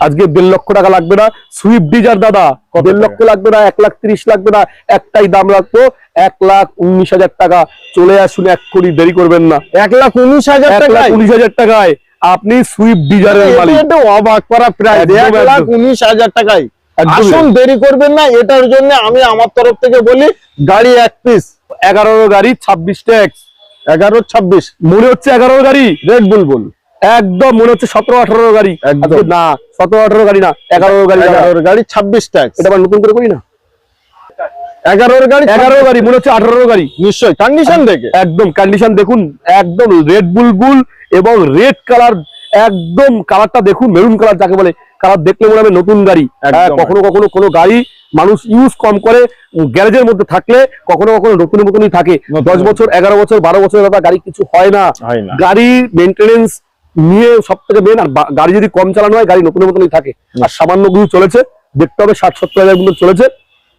আজকে 1.5 লক্ষ টাকা লাগবে না, সুইফট ডিজায়ার দাদা 1.5 লক্ষ লাগবে না, 1,30,000 লাগবে না, একটাই দাম রাখবো 1,19,000 টাকা। চলে আসুন, এক কোটি দেরি করবেন না। 1,19,000 টাকা, 1,19,000 টাকায় আপনি সুইফট ডিজায়ারের মালিক। এটা অবাক করা প্রাইস, 1,19,000 টাকায়। আসুন, দেরি করবেন না। এটার জন্য আমি আমার তরফ থেকে বলি, গাড়ি এক পিস। 11 গাড়ি 26 ট্যাক্স। 11-26 মনে হচ্ছে 11 গাড়ি, রেড বুলবুল। একদম মনে হচ্ছে 17-18 গাড়ি। না 17-18 গাড়ি না, 11 গাড়ি। 11 গাড়ি 26 ট্যাক্স। এটা আবার নতুন করে করি না। 11 গাড়ি 11 গাড়ি মনে হচ্ছে 18 গাড়ি। নিশ্চয় কন্ডিশন দেখে, একদম কন্ডিশন দেখুন, একদম রেড বুলবুল এবং রেড কালার, একদম কালারটা দেখুন, মেরুন কালার যাকে বলে, কালার দেখলে মনে হবে নতুন গাড়ি। কখনো কখনো কোনো গাড়ি মানুষ ইউজ কম করে গ্যারেজের মধ্যে থাকলে কখনো কখনো নতুনের মতনই থাকে। 10 বছর 11 বছর 12 বছর গাড়ি কিছু হয় না। গাড়ি মেনটেনেন্স নিয়ে সব থেকে মেন। আর গাড়ি যদি কম চালানো হয় গাড়ি নতুনের মতনই থাকে। আর সামান্য কিছু চলেছে, দেখতে হবে 60-70 হাজার মতো চলেছে।